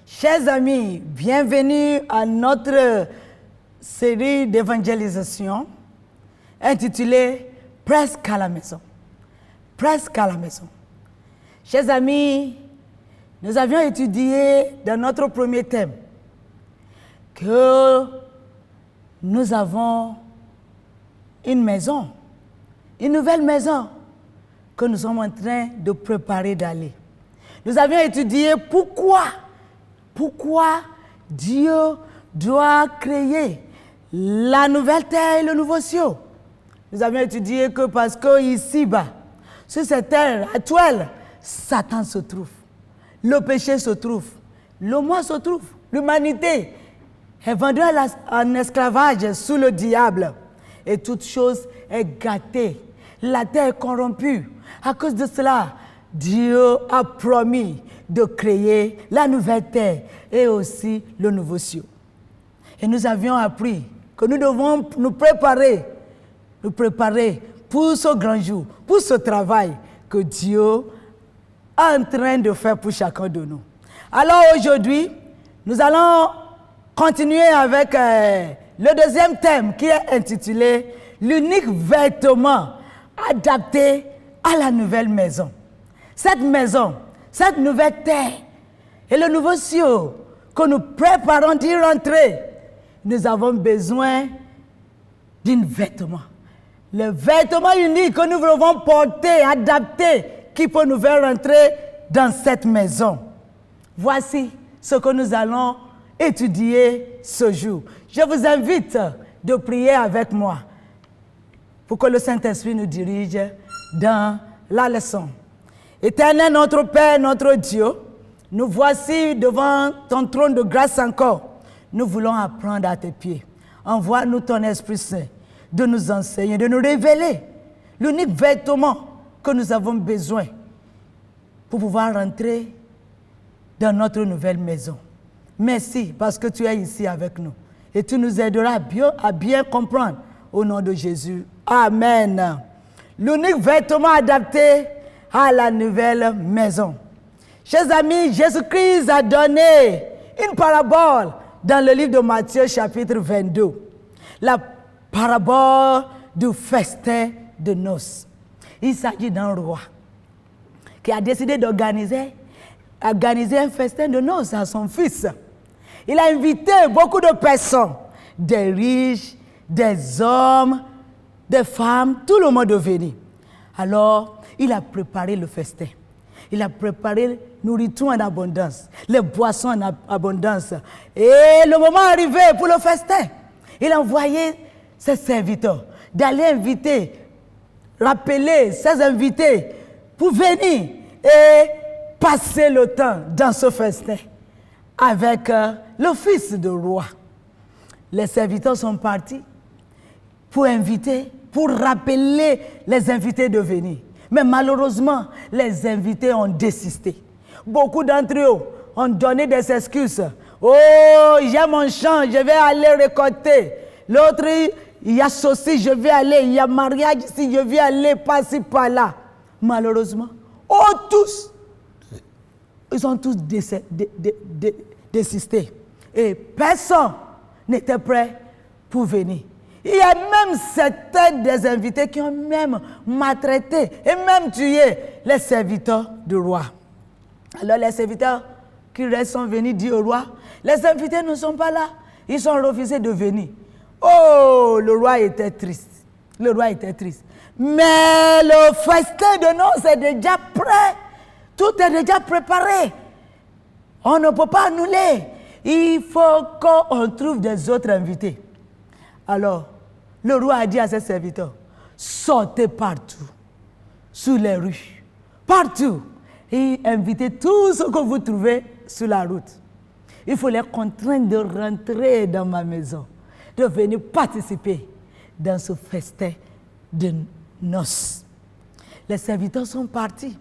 Chers amis, bienvenue à notre série d'évangélisation intitulée Presque à la maison. Presque à la maison. Chers amis, nous avions étudié dans notre premier thème que nous avons une maison, une nouvelle maison que nous sommes en train de préparer d'aller. Nous avions étudié pourquoi Dieu doit créer la nouvelle terre et le nouveau ciel. Nous avions étudié que parce que ici-bas, sur cette terre actuelle, Satan se trouve, le péché se trouve, le moi se trouve, l'humanité est vendue en esclavage sous le diable et toute chose est gâtée. La terre est corrompue. À cause de cela, Dieu a promis de créer la nouvelle terre et aussi le nouveau ciel. Et nous avions appris que nous devons nous préparer pour ce grand jour, pour ce travail que Dieu est en train de faire pour chacun de nous. Alors aujourd'hui, nous allons continuer avec le deuxième thème qui est intitulé « L'unique vêtement adapté à la nouvelle maison ». Cette maison, cette nouvelle terre et le nouveau ciel que nous préparons d'y rentrer, nous avons besoin d'un vêtement. Le vêtement unique que nous devons porter, adapté, qui peut nous faire rentrer dans cette maison. Voici ce que nous allons étudier ce jour. Je vous invite de prier avec moi pour que le Saint-Esprit nous dirige dans la leçon. Éternel notre Père, notre Dieu, nous voici devant ton trône de grâce encore. Nous voulons apprendre à tes pieds. Envoie-nous ton Esprit Saint de nous enseigner, de nous révéler l'unique vêtement que nous avons besoin pour pouvoir rentrer dans notre nouvelle maison. Merci parce que tu es ici avec nous et tu nous aideras à bien comprendre au nom de Jésus. Amen. L'unique vêtement adapté à la nouvelle maison. Chers amis, Jésus-Christ a donné une parabole dans le livre de Matthieu chapitre 22. La parabole du festin de noces. Il s'agit d'un roi qui a décidé d'organiser un festin de noces à son fils. Il a invité beaucoup de personnes, des riches, des hommes, des femmes, tout le monde est venu. Alors, il a préparé le festin. Il a préparé nourriture en abondance, les boissons en abondance. Et le moment arrivé pour le festin, il a envoyé ses serviteurs d'aller rappeler ses invités pour venir et passer le temps dans ce festin avec le fils du roi. Les serviteurs sont partis pour rappeler les invités de venir. Mais malheureusement, les invités ont désisté. Beaucoup d'entre eux ont donné des excuses. Oh, j'ai mon champ, je vais aller récolter. L'autre, il y a ceci, je vais aller. Il y a mariage ici, je vais aller par-ci, par-là. Malheureusement, ils ont tous désisté. Et personne n'était prêt pour venir. Il y a même certains des invités qui ont même maltraité et même tué les serviteurs du roi. Alors les serviteurs qui restent sont venus dire au roi, les invités ne sont pas là, ils ont refusé de venir. Oh, le roi était triste. Le roi était triste. Mais le festin de noces est déjà prêt. Tout est déjà préparé. On ne peut pas annuler. Il faut qu'on trouve des autres invités. Alors, le roi a dit à ses serviteurs, sortez partout, sur les rues, partout, et invitez tous ceux que vous trouvez sur la route. Il faut les contraindre de rentrer dans ma maison, de venir participer dans ce festin de noces. Les serviteurs sont partis.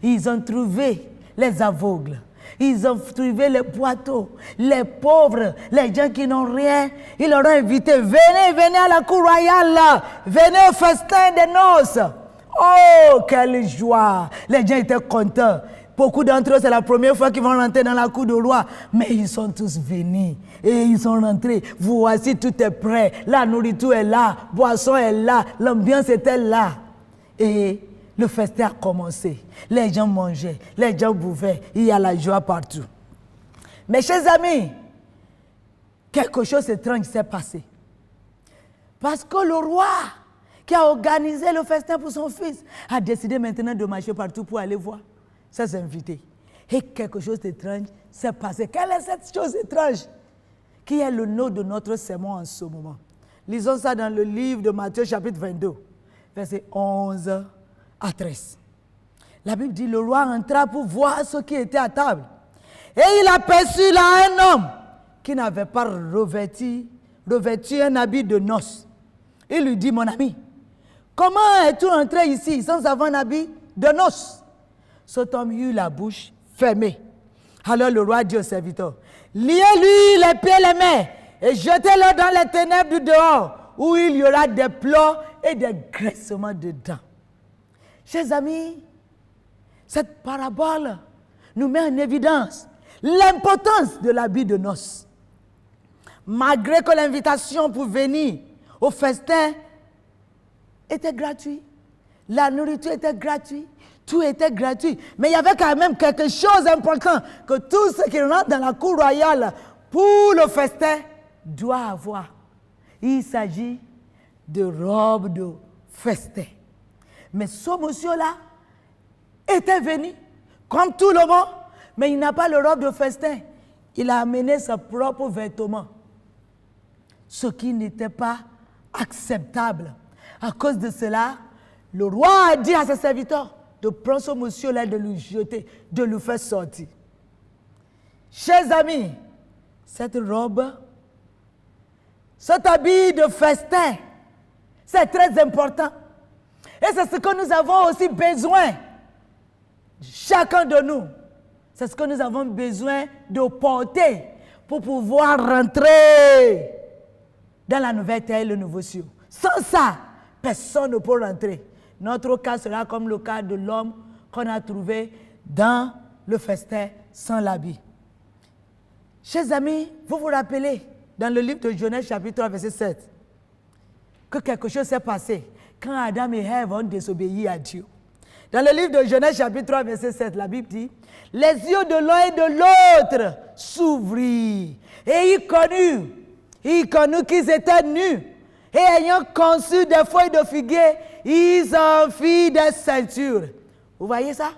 Ils ont trouvé les aveugles. Ils ont trouvé les boiteux, les pauvres, les gens qui n'ont rien. Ils leur ont invité, venez à la cour royale, là. Venez au festin des noces. Oh, quelle joie! Les gens étaient contents. Beaucoup d'entre eux, c'est la première fois qu'ils vont rentrer dans la cour du roi. Mais ils sont tous venus et ils sont rentrés. Voici, tout est prêt. La nourriture est là, boisson est là, l'ambiance était là. Et le festin a commencé. Les gens mangeaient, les gens buvaient. Il y a la joie partout. Mes chers amis, quelque chose d'étrange s'est passé. Parce que le roi qui a organisé le festin pour son fils a décidé maintenant de marcher partout pour aller voir ses invités. Et quelque chose d'étrange s'est passé. Quelle est cette chose étrange qui est le nom de notre sermon en ce moment? Lisons ça dans le livre de Matthieu chapitre 22, versets 11 à 13. La Bible dit, le roi entra pour voir ceux qui étaient à table. Et il aperçut là un homme qui n'avait pas revêtu un habit de noces. Il lui dit, mon ami, comment es-tu entré ici sans avoir un habit de noces? Cet homme eut la bouche fermée. Alors le roi dit au serviteur, liez-lui les pieds et les mains et jetez-le dans les ténèbres du dehors, où il y aura des pleurs et des graissements dedans. Chers amis, cette parabole nous met en évidence l'importance de l'habit de noces. Malgré que l'invitation pour venir au festin était gratuite, la nourriture était gratuite, tout était gratuit. Mais il y avait quand même quelque chose d'important que tous ceux qui rentrent dans la cour royale pour le festin doivent avoir. Il s'agit de robes de festin. Mais ce monsieur-là était venu, comme tout le monde, mais il n'a pas le robe de festin. Il a amené ses propres vêtements. Ce qui n'était pas acceptable. À cause de cela, le roi a dit à ses serviteurs de prendre ce monsieur-là, de lui jeter, de lui faire sortir. Chers amis, cette robe, cet habit de festin, c'est très important. Et c'est ce que nous avons aussi besoin, chacun de nous. C'est ce que nous avons besoin de porter pour pouvoir rentrer dans la nouvelle terre et le nouveau ciel. Sans ça, personne ne peut rentrer. Notre cas sera comme le cas de l'homme qu'on a trouvé dans le festin sans l'habit. Chers amis, vous vous rappelez, dans le livre de Genèse chapitre 3, verset 7, que quelque chose s'est passé quand Adam et Ève ont désobéi à Dieu. Dans le livre de Genèse chapitre 3, verset 7, la Bible dit, « Les yeux de l'un et de l'autre s'ouvrirent, et ils connurent qu'ils étaient nus, et ayant conçu des feuilles de figuier, ils en firent des ceintures. » Vous voyez ça?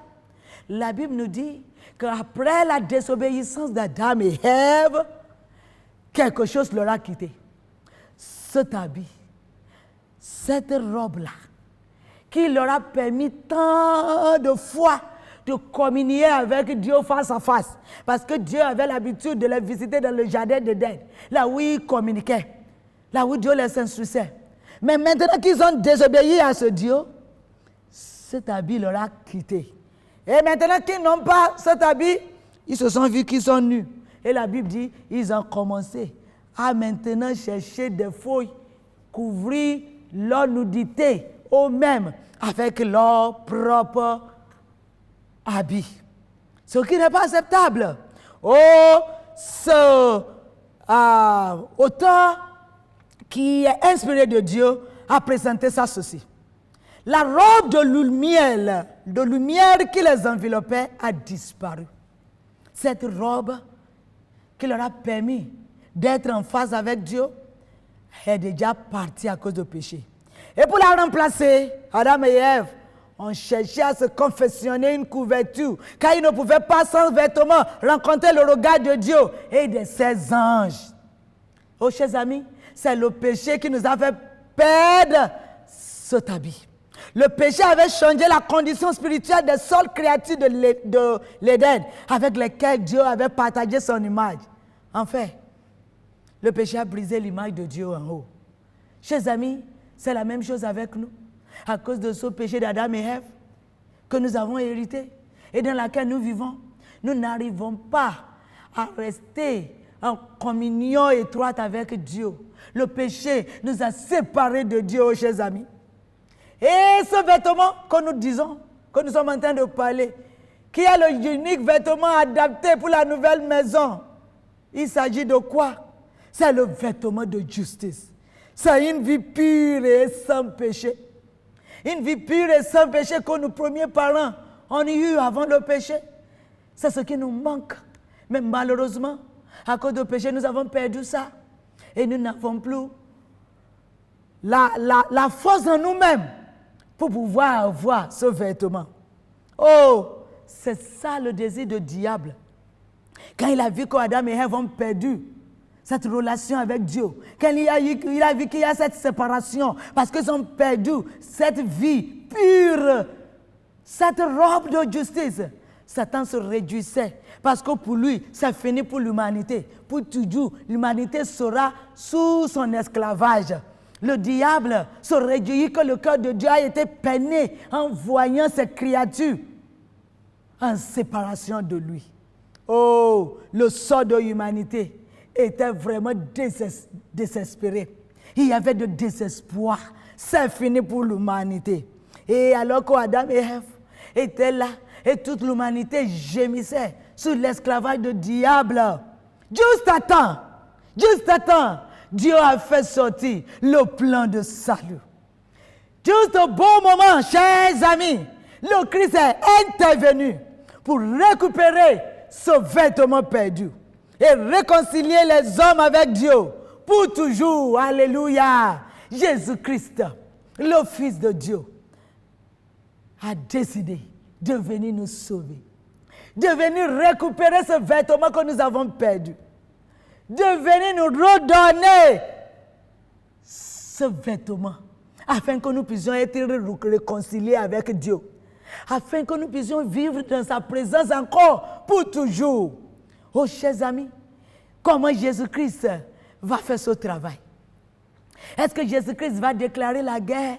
La Bible nous dit qu'après la désobéissance d'Adam et Ève, quelque chose leur a quitté. Cet habit, cette robe-là, qui leur a permis tant de fois de communier avec Dieu face à face. Parce que Dieu avait l'habitude de les visiter dans le jardin d'Éden, là où ils communiquaient, là où Dieu les instruisait. Mais maintenant qu'ils ont désobéi à ce Dieu, cet habit leur a quitté. Et maintenant qu'ils n'ont pas cet habit, ils se sont vus qu'ils sont nus. Et la Bible dit, ils ont commencé à maintenant chercher des feuilles, couvrir leur nudité eux-mêmes avec leur propre habit. Ce qui n'est pas acceptable. Ce auteur qui est inspiré de Dieu a présenté ça ceci. La robe de lumière qui les enveloppait a disparu. Cette robe qui leur a permis d'être en phase avec Dieu est déjà partie à cause du péché. Et pour la remplacer, Adam et Ève ont cherché à se confectionner une couverture, car ils ne pouvaient pas sans vêtements rencontrer le regard de Dieu et de ses anges. Oh, chers amis, c'est le péché qui nous a fait perdre cet habit. Le péché avait changé la condition spirituelle des seules créatures de l'Éden avec lesquelles Dieu avait partagé son image. En fait, le péché a brisé l'image de Dieu en haut. Chers amis, c'est la même chose avec nous. À cause de ce péché d'Adam et Ève que nous avons hérité et dans laquelle nous vivons, nous n'arrivons pas à rester en communion étroite avec Dieu. Le péché nous a séparés de Dieu, chers amis. Et ce vêtement que nous disons, que nous sommes en train de parler, qui est l'unique vêtement adapté pour la nouvelle maison. Il s'agit de quoi? C'est le vêtement de justice. C'est une vie pure et sans péché. Une vie pure et sans péché que nos premiers parents ont eu avant le péché. C'est ce qui nous manque. Mais malheureusement, à cause du péché, nous avons perdu ça. Et nous n'avons plus la force en nous-mêmes pour pouvoir avoir ce vêtement. Oh, c'est ça le désir du diable. Quand il a vu qu'Adam et Ève ont perdu cette relation avec Dieu, quand il a vu qu'il y a cette séparation, parce qu'ils ont perdu cette vie pure, cette robe de justice, Satan se réjouissait parce que pour lui, c'est fini pour l'humanité. Pour toujours, l'humanité sera sous son esclavage. Le diable se réjouit que le cœur de Dieu a été peiné en voyant ces créatures en séparation de lui. Oh, le sort de l'humanité était vraiment désespéré. Il y avait de désespoir. C'est fini pour l'humanité. Et alors qu'Adam et Ève étaient là, et toute l'humanité gémissait sous l'esclavage du diable. Juste à temps, Dieu a fait sortir le plan de salut. Juste au bon moment, chers amis, le Christ est intervenu pour récupérer ce vêtement perdu et réconcilier les hommes avec Dieu pour toujours. Alléluia. Jésus-Christ, le Fils de Dieu, a décidé de venir nous sauver, de venir récupérer ce vêtement que nous avons perdu, de venir nous redonner ce vêtement afin que nous puissions être réconciliés avec Dieu, afin que nous puissions vivre dans sa présence encore pour toujours. Oh, chers amis, comment Jésus-Christ va faire ce travail? Est-ce que Jésus-Christ va déclarer la guerre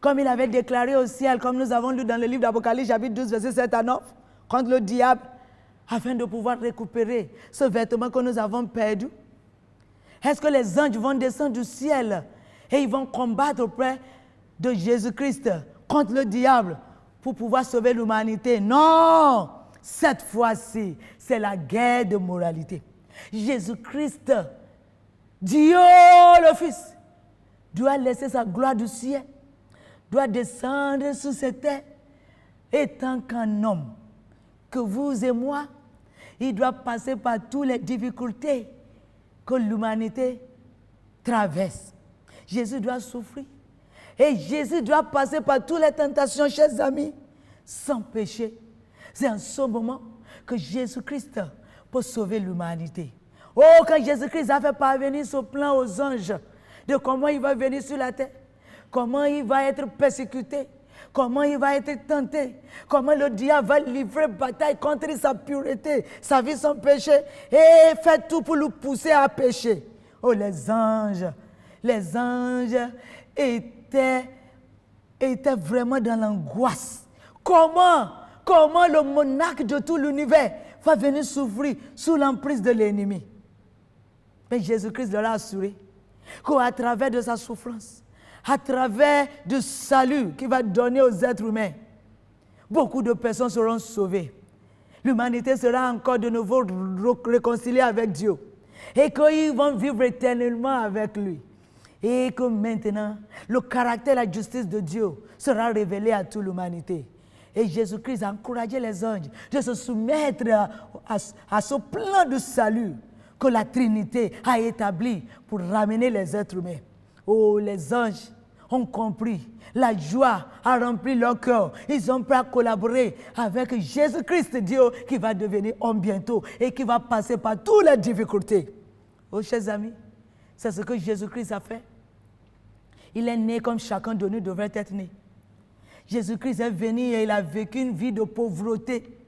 comme il avait déclaré au ciel, comme nous avons lu dans le livre d'Apocalypse, chapitre 12, verset 7 à 9, contre le diable, afin de pouvoir récupérer ce vêtement que nous avons perdu? Est-ce que les anges vont descendre du ciel et ils vont combattre auprès de Jésus-Christ contre le diable pour pouvoir sauver l'humanité? Non! Cette fois-ci, c'est la guerre de moralité. Jésus-Christ, Dieu le Fils, doit laisser sa gloire du ciel, doit descendre sur cette terre, étant qu'un homme, que vous et moi, il doit passer par toutes les difficultés que l'humanité traverse. Jésus doit souffrir. Et Jésus doit passer par toutes les tentations, chers amis, sans péché. C'est en ce moment que Jésus-Christ peut sauver l'humanité. Oh, quand Jésus-Christ a fait parvenir ce plan aux anges de comment il va venir sur la terre, comment il va être persécuté, comment il va être tenté, comment le diable va livrer bataille contre sa pureté, sa vie sans péché, et faire tout pour le pousser à pécher. Oh, les anges étaient vraiment dans l'angoisse. Comment le monarque de tout l'univers va venir souffrir sous l'emprise de l'ennemi? Mais Jésus-Christ leur a assuré qu'à travers de sa souffrance, à travers du salut qu'il va donner aux êtres humains, beaucoup de personnes seront sauvées. L'humanité sera encore de nouveau réconciliée avec Dieu. Et qu'ils vont vivre éternellement avec lui. Et que maintenant, le caractère et la justice de Dieu sera révélé à toute l'humanité. Et Jésus-Christ a encouragé les anges de se soumettre à ce plan de salut que la Trinité a établi pour ramener les êtres humains. Oh, les anges ont compris. La joie a rempli leur cœur. Ils ont prêt à collaborer avec Jésus-Christ, Dieu, qui va devenir homme bientôt et qui va passer par toutes les difficultés. Oh, chers amis, c'est ce que Jésus-Christ a fait. Il est né comme chacun de nous devrait être né. Jésus-Christ est venu et il a vécu une vie de pauvreté.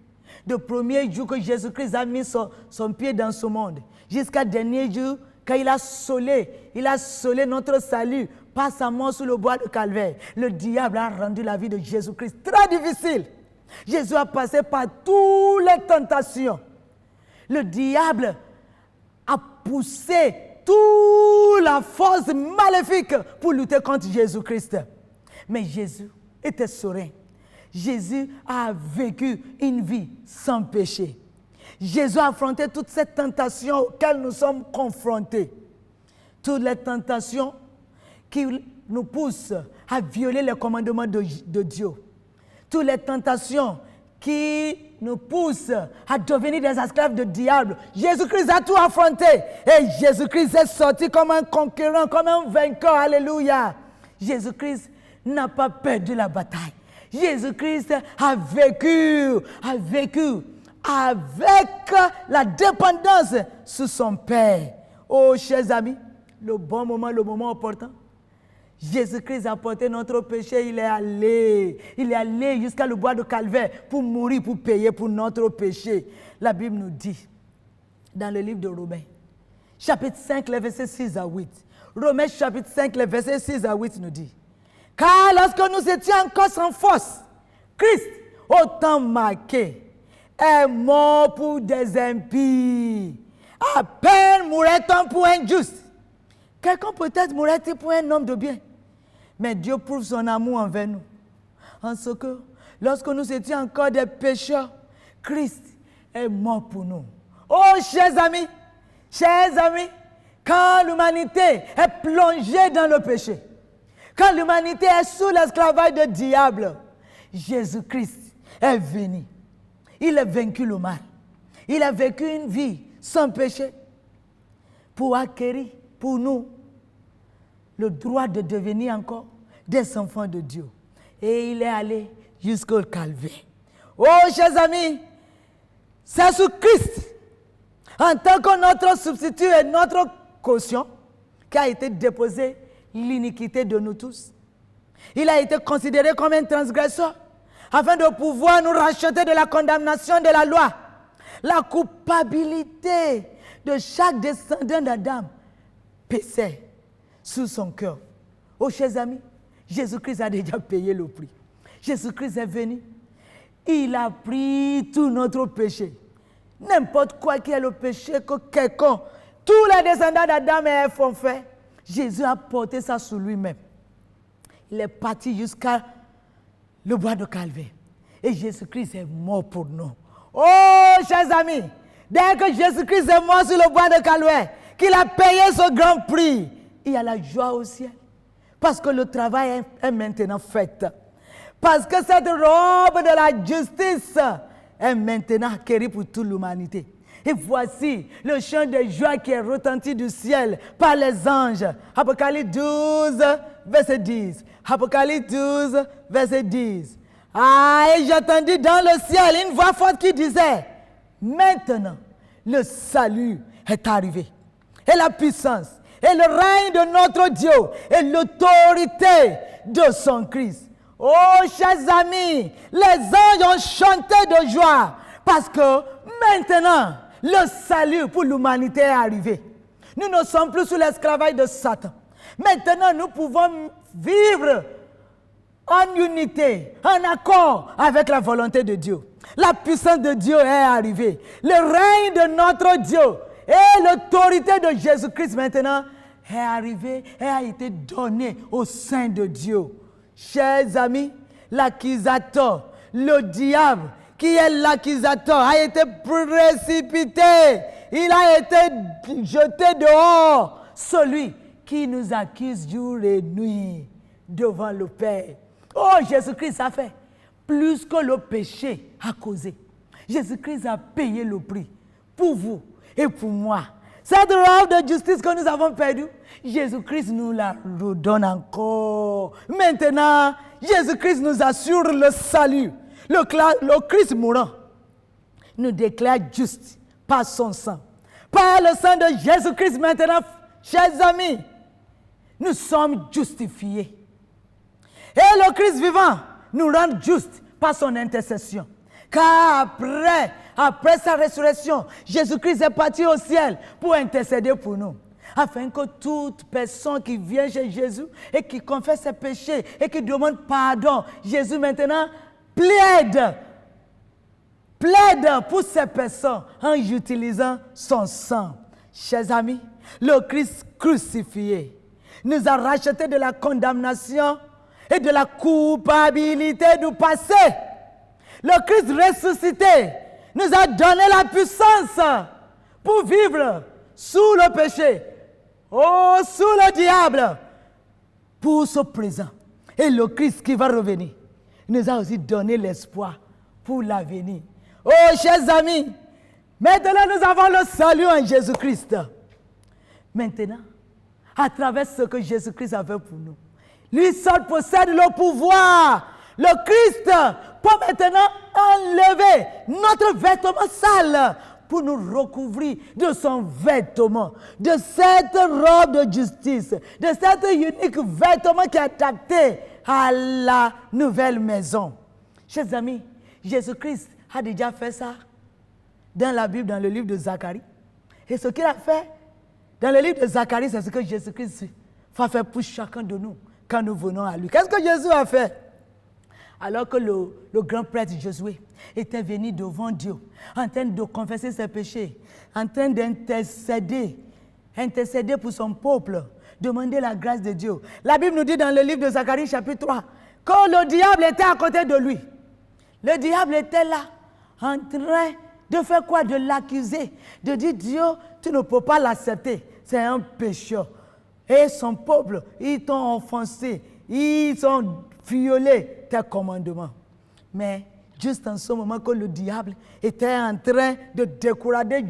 Du premier jour que Jésus-Christ a mis son pied dans ce monde, jusqu'à dernier jour, quand il a saulé notre salut par sa mort sur le bois de Calvaire. Le diable a rendu la vie de Jésus-Christ très difficile. Jésus a passé par toutes les tentations. Le diable a poussé toute la force maléfique pour lutter contre Jésus-Christ. Mais Jésus était serein. Jésus a vécu une vie sans péché. Jésus a affronté toutes ces tentations auxquelles nous sommes confrontés. Toutes les tentations qui nous poussent à violer les commandements de Dieu. Toutes les tentations qui nous poussent à devenir des esclaves du diable. Jésus-Christ a tout affronté. Et Jésus-Christ est sorti comme un conquérant, comme un vainqueur. Alléluia. Jésus-Christ n'a pas perdu la bataille. Jésus-Christ a vécu avec la dépendance sur son Père. Oh, chers amis, le bon moment, le moment opportun. Jésus-Christ a porté notre péché, il est allé jusqu'à le bois de Calvaire pour mourir, pour payer pour notre péché. La Bible nous dit, dans le livre de Romains, chapitre 5, les versets 6 à 8. Romains chapitre 5, les versets 6 à 8 nous dit, « Car lorsque nous étions encore sans force, Christ, au temps marqué, est mort pour des impies. À peine mourrait-on pour un juste. Quelqu'un peut-être mourrait-il pour un homme de bien. Mais Dieu prouve son amour envers nous. En ce que, lorsque nous étions encore des pécheurs, Christ est mort pour nous. Oh, chers amis, quand l'humanité est plongée dans le péché, quand l'humanité est sous l'esclavage du diable, Jésus-Christ est venu. Il a vaincu le mal. Il a vécu une vie sans péché pour acquérir pour nous le droit de devenir encore des enfants de Dieu. Et il est allé jusqu'au calvaire. Oh, chers amis, c'est sur Christ, en tant que notre substitut et notre caution, qu'a été déposée l'iniquité de nous tous. Il a été considéré comme un transgresseur, afin de pouvoir nous racheter de la condamnation de la loi. La culpabilité de chaque descendant d'Adam pesait sur son cœur. Oh, chers amis, Jésus-Christ a déjà payé le prix. Jésus-Christ est venu. Il a pris tout notre péché. N'importe quoi qui est le péché que quelqu'un, tous les descendants d'Adam et Ève ont fait, Jésus a porté ça sur lui-même. Il est parti jusqu'à le bois de Calvaire. Et Jésus-Christ est mort pour nous. Oh, chers amis, dès que Jésus-Christ est mort sur le bois de Calvaire, qu'il a payé ce grand prix, il y a la joie au ciel. Parce que le travail est maintenant fait. Parce que cette robe de la justice est maintenant acquérie pour toute l'humanité. Et voici le chant de joie qui est retenti du ciel par les anges. Apocalypse 12, verset 10. Apocalypse 12, verset 10. Ah, et j'entendis dans le ciel une voix forte qui disait, maintenant, le salut est arrivé. Et la puissance, et le règne de notre Dieu, et l'autorité de son Christ. Oh, chers amis, les anges ont chanté de joie, parce que maintenant, le salut pour l'humanité est arrivé. Nous ne sommes plus sous l'esclavage de Satan. Maintenant, nous pouvons vivre en unité, en accord avec la volonté de Dieu. La puissance de Dieu est arrivée. Le règne de notre Dieu et l'autorité de Jésus-Christ maintenant est arrivée et a été donnée au sein de Dieu. Chers amis, l'accusateur, le diable, qui est l'accusateur, a été précipité. Il a été jeté dehors. Celui qui nous accuse jour et nuit devant le Père. Oh, Jésus-Christ a fait plus que le péché a causé. Jésus-Christ a payé le prix pour vous et pour moi. Cette robe de justice que nous avons perdue, Jésus-Christ nous la redonne encore. Maintenant, Jésus-Christ nous assure le salut. Le Christ mourant nous déclare juste par son sang. Par le sang de Jésus-Christ maintenant, chers amis, nous sommes justifiés. Et le Christ vivant nous rend justes par son intercession. Car après sa résurrection, Jésus-Christ est parti au ciel pour intercéder pour nous. Afin que toute personne qui vient chez Jésus et qui confesse ses péchés et qui demande pardon, Jésus maintenant plaide pour ces personnes en utilisant son sang. Chers amis, le Christ crucifié nous a rachetés de la condamnation et de la culpabilité du passé. Le Christ ressuscité nous a donné la puissance pour vivre sous le péché, sous le diable, pour ce présent. Et le Christ qui va revenir nous a aussi donné l'espoir pour l'avenir. Oh, chers amis, maintenant nous avons le salut en Jésus-Christ. Maintenant, à travers ce que Jésus-Christ a fait pour nous, lui seul possède le pouvoir. Le Christ peut maintenant enlever notre vêtement sale pour nous recouvrir de son vêtement, de cette robe de justice, de cet unique vêtement qui est adapté à la nouvelle maison. Chers amis, Jésus-Christ a déjà fait ça dans la Bible, dans le livre de Zacharie. Et ce qu'il a fait dans le livre de Zacharie, c'est ce que Jésus-Christ va faire pour chacun de nous quand nous venons à lui. Qu'est-ce que Jésus a fait? Alors que le grand prêtre Josué était venu devant Dieu, en train de confesser ses péchés, en train d'intercéder pour son peuple, demander la grâce de Dieu. La Bible nous dit dans le livre de Zacharie chapitre 3, que le diable était à côté de lui. Le diable était là, en train de faire quoi? De l'accuser, de dire Dieu, tu ne peux pas l'accepter, c'est un pécheur. Et son peuple, ils t'ont offensé, ils ont violé tes commandements. Mais juste en ce moment que le diable était en train de décourager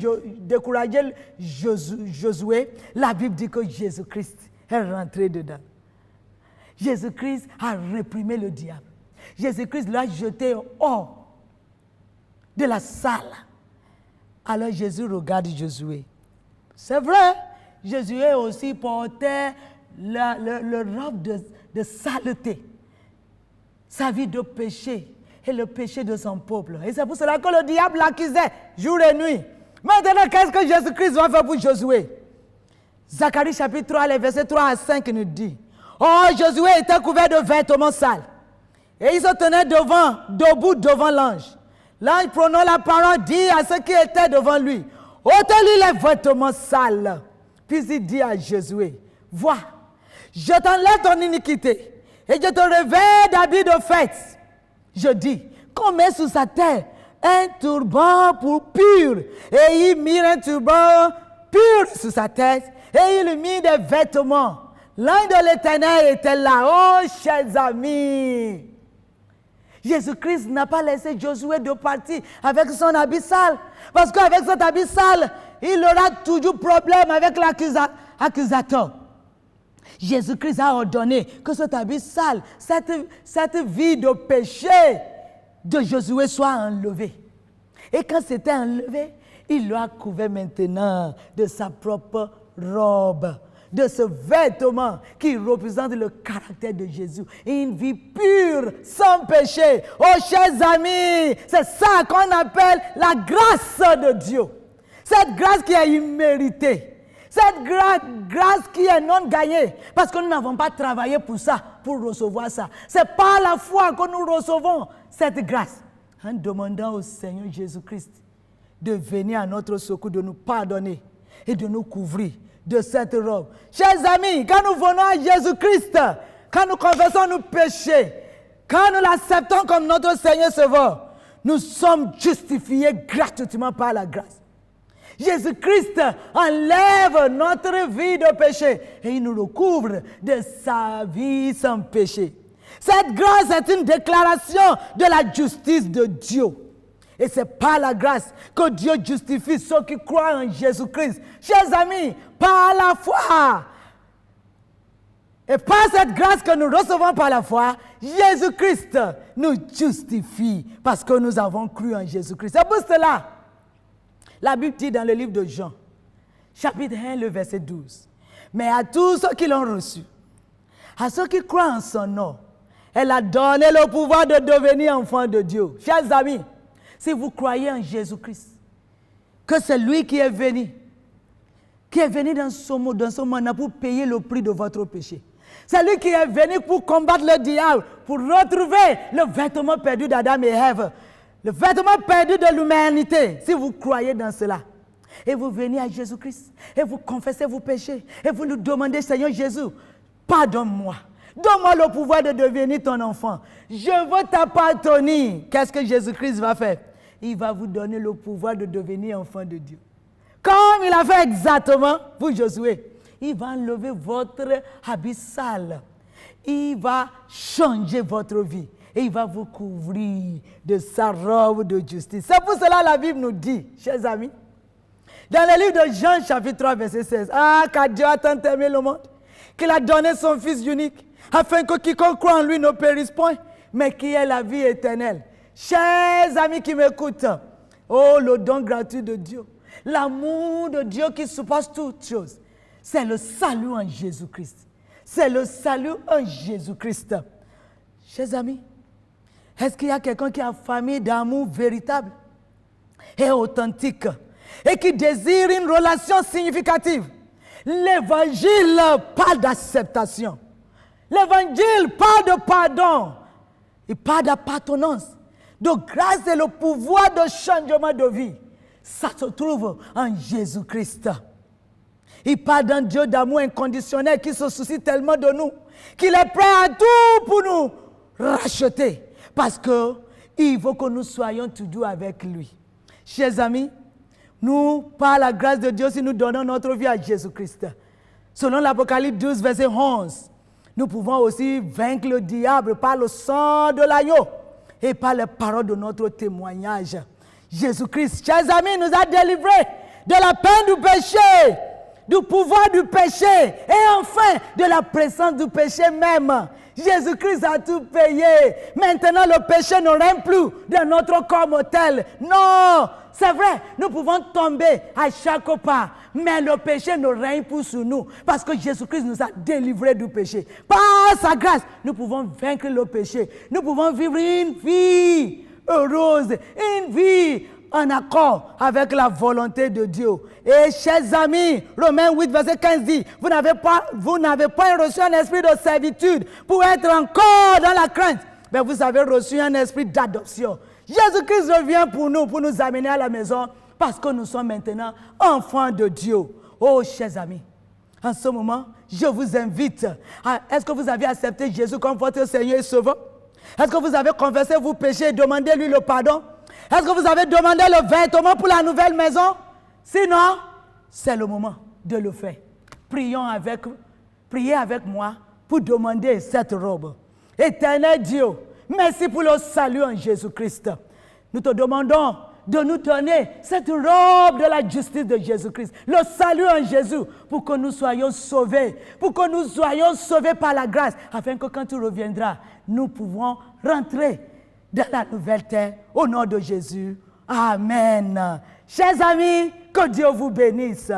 Josué, la Bible dit que Jésus-Christ est rentré dedans. Jésus-Christ a réprimé le diable. Jésus-Christ l'a jeté hors de la salle. Alors Jésus regarde Josué. C'est vrai, Josué aussi portait le robe de saleté, sa vie de péché et le péché de son peuple. Et c'est pour cela que le diable l'accusait jour et nuit. Maintenant, qu'est-ce que Jésus-Christ va faire pour Josué? Zacharie chapitre 3, les versets 3 à 5 nous dit, « Oh, Josué était couvert de vêtements sales, et il se tenait debout devant l'ange. L'ange prenant la parole dit à ceux qui étaient devant lui, « ôtez-lui les vêtements sales. » Puis il dit à Josué, « Vois, je t'enlève ton iniquité, et je te revêt d'habits de fête. » Je dis, qu'on met sous sa tête un turban pur, et il mit un turban pur sous sa tête, et il mit des vêtements. L'ange de l'Éternel était là. Oh, chers amis, Jésus-Christ n'a pas laissé Josué de partir avec son habit sale, parce qu'avec cet habit sale, il aura toujours problème avec l'accusateur. Jésus-Christ a ordonné que cet habit sale, cette vie de péché de Josué soit enlevée. Et quand c'était enlevé, il l'a couvert maintenant de sa propre robe, de ce vêtement qui représente le caractère de Jésus. Une vie pure, sans péché. Oh, chers amis, c'est ça qu'on appelle la grâce de Dieu. Cette grâce qui est imméritée. Cette grâce qui est non gagnée, parce que nous n'avons pas travaillé pour ça, pour recevoir ça. C'est par la foi que nous recevons cette grâce. En demandant au Seigneur Jésus-Christ de venir à notre secours, de nous pardonner et de nous couvrir de cette robe. Chers amis, quand nous venons à Jésus-Christ, quand nous confessons nos péchés, quand nous l'acceptons comme notre Seigneur Sauveur, nous sommes justifiés gratuitement par la grâce. Jésus-Christ enlève notre vie de péché et il nous recouvre de sa vie sans péché. Cette grâce est une déclaration de la justice de Dieu. Et c'est par la grâce que Dieu justifie ceux qui croient en Jésus-Christ. Chers amis, par la foi. Et par cette grâce que nous recevons par la foi, Jésus-Christ nous justifie parce que nous avons cru en Jésus-Christ. C'est pour cela. La Bible dit dans le livre de Jean, chapitre 1, le verset 12. Mais à tous ceux qui l'ont reçu, à ceux qui croient en son nom, elle a donné le pouvoir de devenir enfants de Dieu. Chers amis, si vous croyez en Jésus-Christ, que c'est lui qui est venu dans ce monde pour payer le prix de votre péché. C'est lui qui est venu pour combattre le diable, pour retrouver le vêtement perdu d'Adam et Ève. Le vêtement perdu de l'humanité, si vous croyez dans cela, et vous venez à Jésus-Christ, et vous confessez vos péchés, et vous lui demandez, Seigneur Jésus, pardonne-moi, Donne-moi le pouvoir de devenir ton enfant. Je veux t'appartenir. Qu'est-ce que Jésus-Christ va faire? Il va vous donner le pouvoir de devenir enfant de Dieu. Comme il a fait exactement pour Josué. Il va enlever votre habit sale. Il va changer votre vie. Et il va vous couvrir de sa robe de justice. C'est pour cela que la Bible nous dit, chers amis, dans le livre de Jean, chapitre 3, verset 16, « Ah, car Dieu a tant aimé le monde, qu'il a donné son Fils unique, afin que quiconque croit en lui ne périsse point, mais qu'il ait la vie éternelle. » Chers amis qui m'écoutent, oh, le don gratuit de Dieu, l'amour de Dieu qui surpasse toutes choses, c'est le salut en Jésus-Christ. C'est le salut en Jésus-Christ. Chers amis, est-ce qu'il y a quelqu'un qui a famille d'amour véritable et authentique et qui désire une relation significative? L'évangile parle d'acceptation. L'évangile parle de pardon. Il parle d'appartenance, de grâce et le pouvoir de changement de vie. Ça se trouve en Jésus-Christ. Il parle d'un Dieu d'amour inconditionnel qui se soucie tellement de nous, qu'il est prêt à tout pour nous racheter. Parce qu'il veut que nous soyons toujours avec lui. Chers amis, nous, par la grâce de Dieu, si nous donnons notre vie à Jésus-Christ, selon l'Apocalypse 12, verset 11, nous pouvons aussi vaincre le diable par le sang de l'agneau et par les paroles de notre témoignage. Jésus-Christ, chers amis, nous a délivrés de la peine du péché, du pouvoir du péché et enfin de la présence du péché même. Jésus-Christ a tout payé. Maintenant, le péché ne règne plus dans notre corps mortel. Non, c'est vrai, nous pouvons tomber à chaque pas, mais le péché ne règne plus sur nous parce que Jésus-Christ nous a délivrés du péché. Par sa grâce, nous pouvons vaincre le péché. Nous pouvons vivre une vie heureuse, une vie en accord avec la volonté de Dieu. Et chers amis, Romains 8, verset 15 dit, vous n'avez pas reçu un esprit de servitude pour être encore dans la crainte, mais vous avez reçu un esprit d'adoption. Jésus-Christ revient pour nous amener à la maison, parce que nous sommes maintenant enfants de Dieu. Oh, chers amis, en ce moment, je vous invite, est-ce que vous avez accepté Jésus comme votre Seigneur et Sauveur? Est-ce que vous avez confessé vos péchés et demandé lui le pardon? Est-ce que vous avez demandé le vêtement pour la nouvelle maison? Sinon, c'est le moment de le faire. Priez avec moi pour demander cette robe. Éternel Dieu, merci pour le salut en Jésus-Christ. Nous te demandons de nous donner cette robe de la justice de Jésus-Christ, le salut en Jésus, pour que nous soyons sauvés, par la grâce, afin que quand tu reviendras, nous pouvons rentrer dans la nouvelle terre, au nom de Jésus. Amen. Chers amis, que Dieu vous bénisse.